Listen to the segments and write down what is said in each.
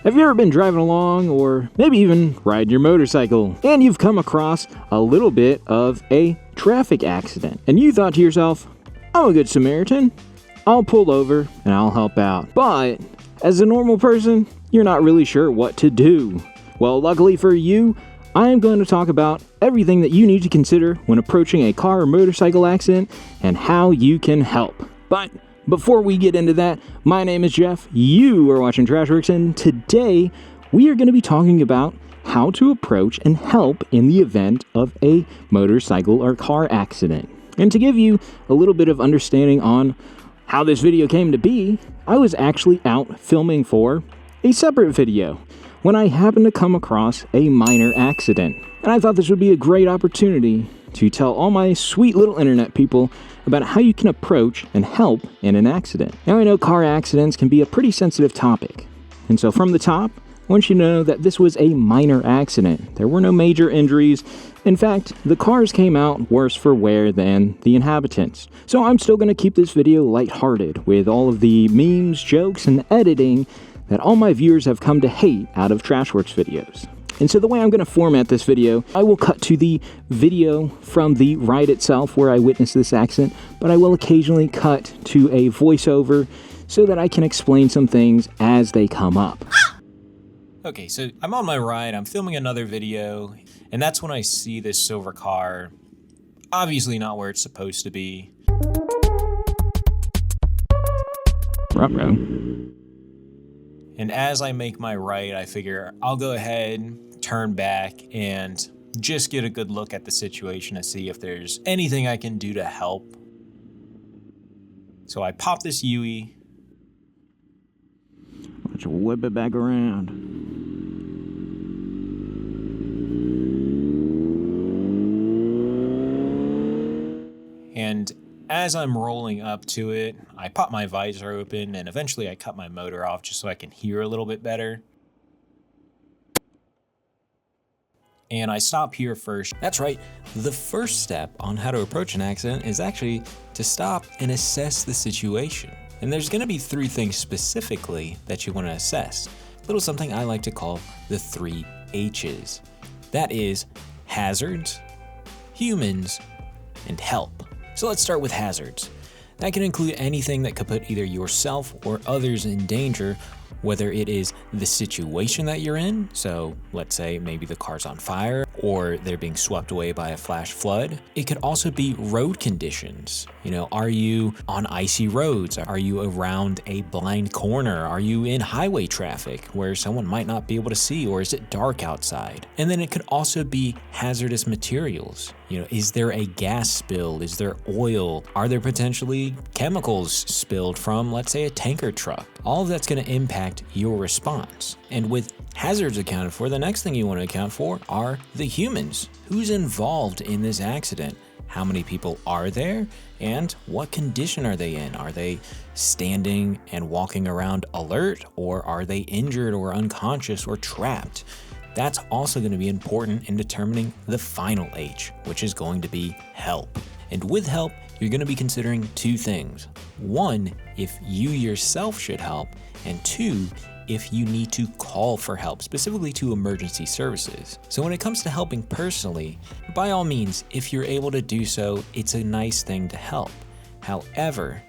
Have you ever been driving along or maybe even riding your motorcycle and you've come across a little bit of a traffic accident and you thought to yourself, I'm a good Samaritan, I'll pull over and I'll help out. But as a normal person, you're not really sure what to do. Well, luckily for you, I am going to talk about everything that you need to consider when approaching a car or motorcycle accident and how you can help. But before we get into that, my name is Jeff, you are watching TrashWerks, and today we are going to be talking about how to approach and help in the event of a motorcycle or car accident. And to give you a little bit of understanding on how this video came to be, I was actually out filming for a separate video when I happened to come across a minor accident. And I thought this would be a great opportunity to tell all my sweet little internet people about how you can approach and help in an accident. Now I know car accidents can be a pretty sensitive topic, and so from the top, I want you to know that this was a minor accident. There were no major injuries. In fact, the cars came out worse for wear than the inhabitants. So I'm still going to keep this video lighthearted with all of the memes, jokes, and editing that all my viewers have come to hate out of TrashWerks videos. And so the way I'm going to format this video, I will cut to the video from the ride itself where I witnessed this accident, but I will occasionally cut to a voiceover so that I can explain some things as they come up. Okay, so I'm on my ride, I'm filming another video, and that's when I see this silver car, obviously not where it's supposed to be. Ruh-roh. And as I make my right, I figure I'll go ahead, turn back, and just get a good look at the situation to see if there's anything I can do to help. So I pop this Yui. Let's whip it back around. And as I'm rolling up to it, I pop my visor open and eventually I cut my motor off just so I can hear a little bit better. And I stop here first. That's right, the first step on how to approach an accident is actually to stop and assess the situation. And there's gonna be three things specifically that you wanna assess. A little something I like to call the 3 H's. That is hazards, humans, and help. So let's start with hazards. That can include anything that could put either yourself or others in danger, whether it is the situation that you're in, so let's say maybe the car's on fire or they're being swept away by a flash flood. It could also be road conditions. You know, are you on icy roads? Are you around a blind corner? Are you in highway traffic where someone might not be able to see, or is it dark outside? And then it could also be hazardous materials. You know, is there a gas spill? Is there oil? Are there potentially chemicals spilled from, let's say, a tanker truck? All of that's going to impact your response. And with hazards accounted for, the next thing you want to account for are the humans. Who's involved in this accident? How many people are there? And what condition are they in? Are they standing and walking around alert, or are they injured or unconscious or trapped? That's also going to be important in determining the final H, which is going to be help. And with help, you're going to be considering two things. One, if you yourself should help, and two, if you need to call for help, specifically to emergency services. So when it comes to helping personally, by all means, if you're able to do so, it's a nice thing to help. However,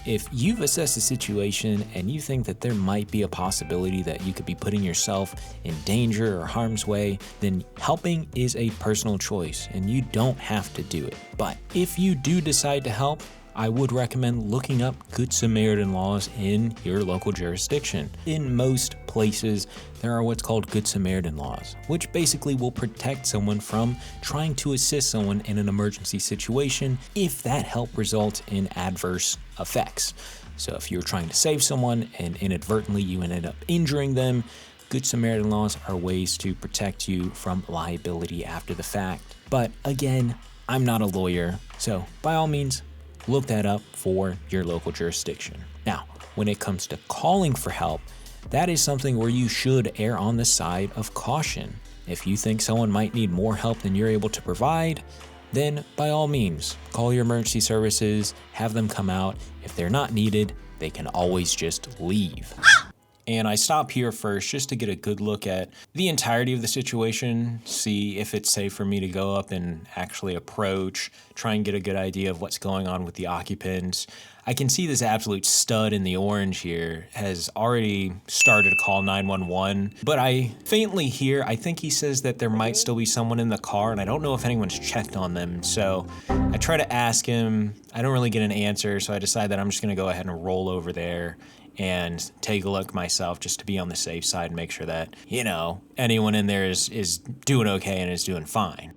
if you've assessed the situation and you think that there might be a possibility that you could be putting yourself in danger or harm's way, then helping is a personal choice and you don't have to do it. But if you do decide to help, I would recommend looking up Good Samaritan laws in your local jurisdiction. In most places, there are what's called Good Samaritan laws, which basically will protect someone from trying to assist someone in an emergency situation if that help results in adverse effects. So if you're trying to save someone and inadvertently you ended up injuring them, Good Samaritan laws are ways to protect you from liability after the fact. But again, I'm not a lawyer, so by all means, look that up for your local jurisdiction. Now, when it comes to calling for help, that is something where you should err on the side of caution. If you think someone might need more help than you're able to provide, then by all means, call your emergency services, have them come out. If they're not needed, they can always just leave. And I stop here first just to get a good look at the entirety of the situation, see if it's safe for me to go up and actually approach, try and get a good idea of what's going on with the occupants. I can see this absolute stud in the orange here has already started to call 911, but I faintly hear, I think he says that there might still be someone in the car, and I don't know if anyone's checked on them. So I try to ask him, I don't really get an answer, so I decide that I'm just gonna go ahead and roll over there and take a look myself just to be on the safe side and make sure that, you know, anyone in there is doing okay and is doing fine.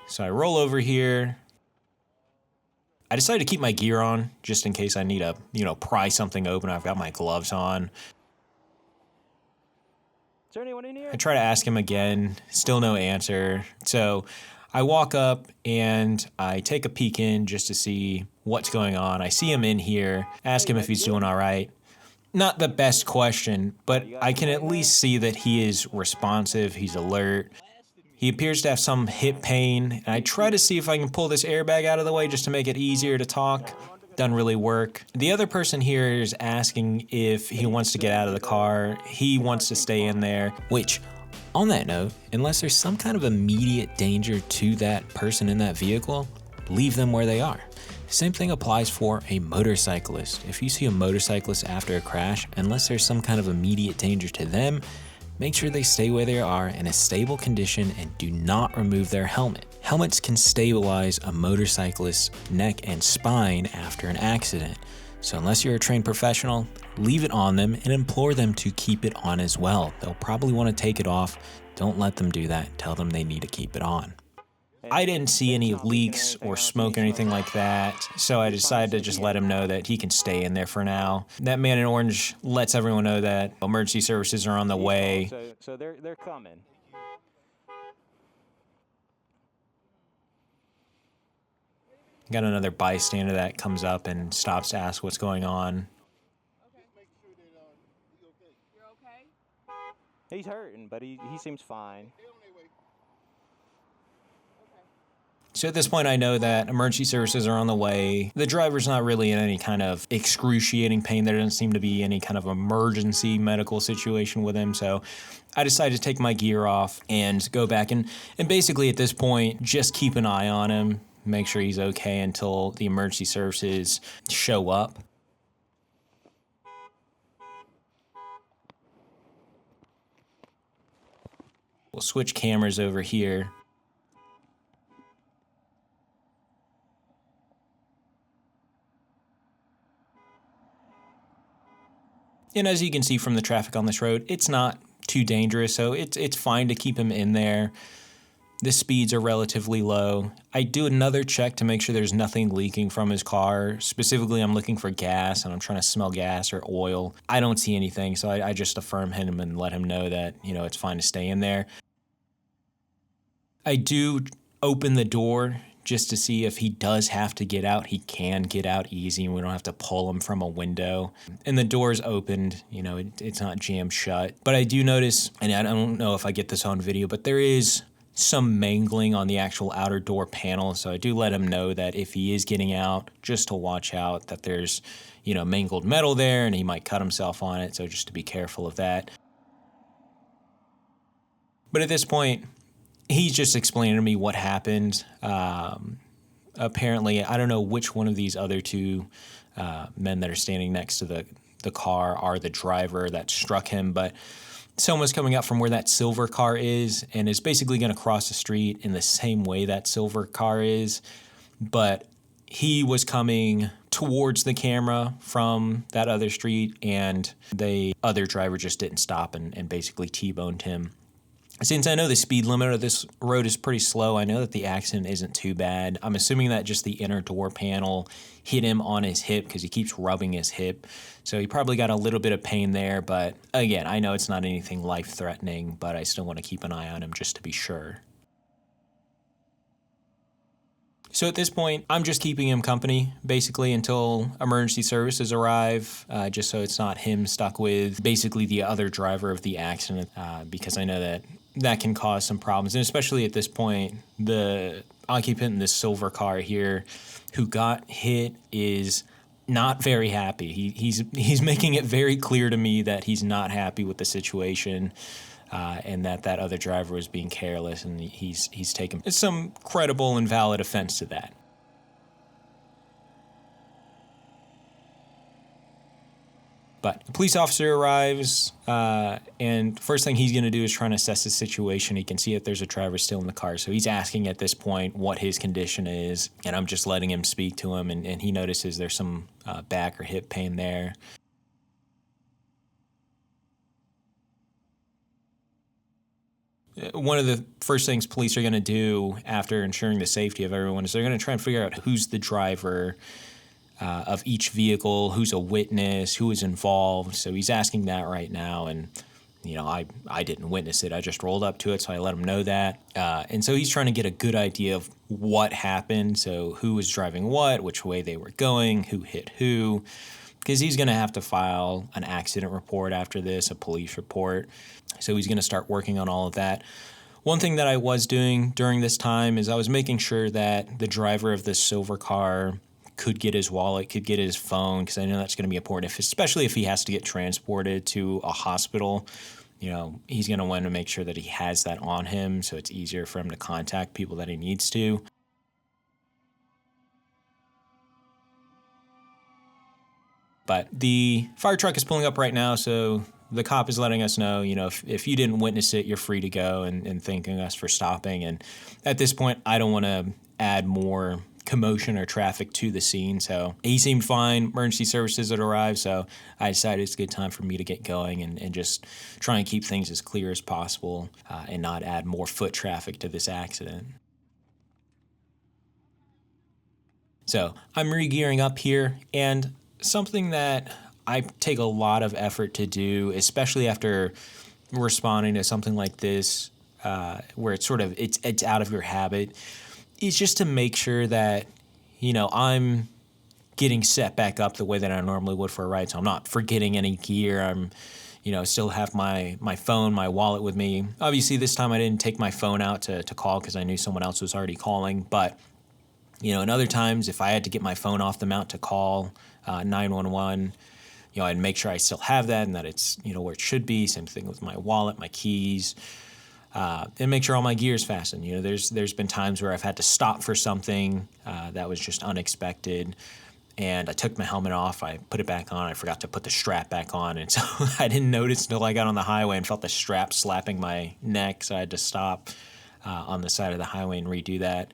So I roll over here. I decided to keep my gear on just in case I need to, you know, pry something open. I've got my gloves on. Is there anyone in here? I try to ask him again, still no answer. So I walk up and I take a peek in just to see what's going on. I see him in here, ask him if he's doing all right. Not the best question, but I can at least see that he is responsive, he's alert. He appears to have some hip pain, and I try to see if I can pull this airbag out of the way just to make it easier to talk. Doesn't really work. The other person here is asking if he wants to get out of the car. He wants to stay in there, which, on that note, unless there's some kind of immediate danger to that person in that vehicle, leave them where they are. Same thing applies for a motorcyclist. If you see a motorcyclist after a crash, unless there's some kind of immediate danger to them, make sure they stay where they are in a stable condition and do not remove their helmet. Helmets can stabilize a motorcyclist's neck and spine after an accident. So unless you're a trained professional, leave it on them and implore them to keep it on as well. They'll probably want to take it off. Don't let them do that. Tell them they need to keep it on. I didn't see any leaks or smoke or anything like that, so I decided to just let him know that he can stay in there for now. That man in orange lets everyone know that emergency services are on the way. So they're coming. Got another bystander that comes up and stops to ask what's going on. You're okay? He's hurting, but he seems fine. So at this point, I know that emergency services are on the way. The driver's not really in any kind of excruciating pain. There doesn't seem to be any kind of emergency medical situation with him. So I decided to take my gear off and go back and basically at this point, just keep an eye on him, make sure he's okay until the emergency services show up. We'll switch cameras over here. And as you can see from the traffic on this road, it's not too dangerous, so it's fine to keep him in there. The speeds are relatively low. I do another check to make sure there's nothing leaking from his car. Specifically, I'm looking for gas, and I'm trying to smell gas or oil. I don't see anything, so I just affirm him and let him know that, you know, it's fine to stay in there. I do open the door just to see if he does have to get out. He can get out easy and we don't have to pull him from a window. And the door's opened, you know, it's not jammed shut. But I do notice, and I don't know if I get this on video, but there is some mangling on the actual outer door panel. So I do let him know that if he is getting out, just to watch out that there's, you know, mangled metal there and he might cut himself on it. So just to be careful of that. But at this point, he's just explaining to me what happened. Apparently, I don't know which one of these other two men that are standing next to the car are the driver that struck him, but someone's coming out from where that silver car is and is basically going to cross the street in the same way that silver car is, but he was coming towards the camera from that other street, and the other driver just didn't stop and basically T-boned him. Since I know the speed limit of this road is pretty slow, I know that the accident isn't too bad. I'm assuming that just the inner door panel hit him on his hip because he keeps rubbing his hip. So he probably got a little bit of pain there. But again, I know it's not anything life-threatening, but I still want to keep an eye on him just to be sure. So at this point, I'm just keeping him company, basically, until emergency services arrive, just so it's not him stuck with basically the other driver of the accident, because I know that can cause some problems. And especially at this point, the occupant in this silver car here who got hit is not very happy. He's making it very clear to me that he's not happy with the situation, and that other driver was being careless, and he's taken some credible and valid offense to that. But the police officer arrives, and first thing he's going to do is try and assess the situation. He can see that there's a driver still in the car, so he's asking at this point what his condition is, and I'm just letting him speak to him, and he notices there's some back or hip pain there. One of the first things police are going to do after ensuring the safety of everyone is they're going to try and figure out who's the driver of each vehicle, who's a witness, who is involved. So he's asking that right now, and I didn't witness it. I just rolled up to it, so I let him know that. And so he's trying to get a good idea of what happened, so who was driving what, which way they were going, who hit who, because he's going to have to file an accident report after this, a police report. So he's going to start working on all of that. One thing that I was doing during this time is I was making sure that the driver of this silver car could get his wallet, could get his phone, because I know that's going to be important, especially if he has to get transported to a hospital. He's going to want to make sure that he has that on him, so it's easier for him to contact people that he needs to. But the fire truck is pulling up right now, so the cop is letting us know, if you didn't witness it, you're free to go, and thanking us for stopping. And at this point, I don't want to add more commotion or traffic to the scene. So he seemed fine. Emergency services had arrived, so I decided it's a good time for me to get going and just try and keep things as clear as possible and not add more foot traffic to this accident. So I'm re-gearing up here, and something that I take a lot of effort to do, especially after responding to something like this, where it's out of your habit, is just to make sure that, I'm getting set back up the way that I normally would for a ride. So I'm not forgetting any gear. I'm, still have my phone, my wallet with me. Obviously, this time I didn't take my phone out to call because I knew someone else was already calling. But, in other times, if I had to get my phone off the mount to call 911, I'd make sure I still have that and that it's, where it should be. Same thing with my wallet, my keys. And make sure all my gear is fastened. There's been times where I've had to stop for something that was just unexpected, and I took my helmet off, I put it back on, I forgot to put the strap back on, and so I didn't notice until I got on the highway and felt the strap slapping my neck, so I had to stop on the side of the highway and redo that.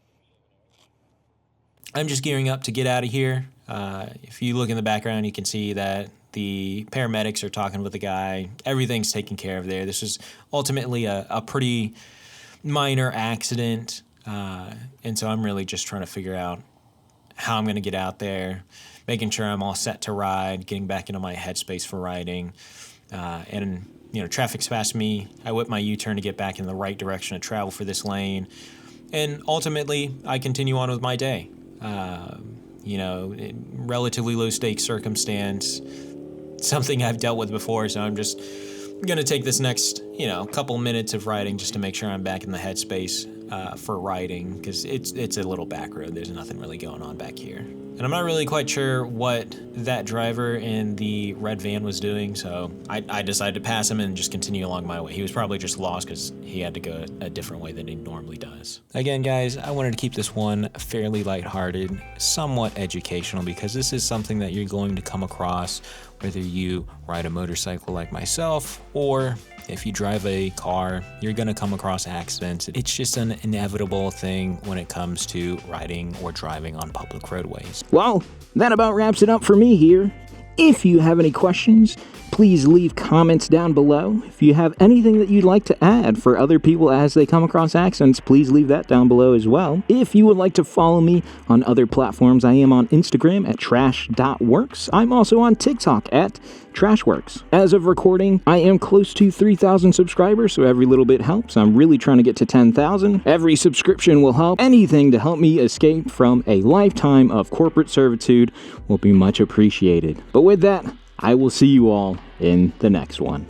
I'm just gearing up to get out of here. If you look in the background, you can see that the paramedics are talking with the guy. Everything's taken care of there. This is ultimately a pretty minor accident, and so I'm really just trying to figure out how I'm going to get out there, making sure I'm all set to ride, getting back into my headspace for riding, and traffic's past me. I whip my U-turn to get back in the right direction of travel for this lane, and ultimately I continue on with my day. Relatively low stakes circumstance, something I've dealt with before, so I'm just gonna take this next, couple minutes of riding just to make sure I'm back in the headspace for riding, because it's a little back road. There's nothing really going on back here. And I'm not really quite sure what that driver in the red van was doing, so I decided to pass him and just continue along my way. He was probably just lost because he had to go a different way than he normally does. Again, guys, I wanted to keep this one fairly lighthearted, somewhat educational, because this is something that you're going to come across whether you ride a motorcycle like myself or if you drive a car. You're going to come across accidents. It's just an inevitable thing when it comes to riding or driving on public roadways. Well, that about wraps it up for me here. If you have any questions, please leave comments down below. If you have anything that you'd like to add for other people as they come across accidents, please leave that down below as well. If you would like to follow me on other platforms, I am on Instagram at trash.works. I'm also on TikTok at TrashWerks. As of recording, I am close to 3,000 subscribers, so every little bit helps. I'm really trying to get to 10,000. Every subscription will help. Anything to help me escape from a lifetime of corporate servitude will be much appreciated. But with that, I will see you all in the next one.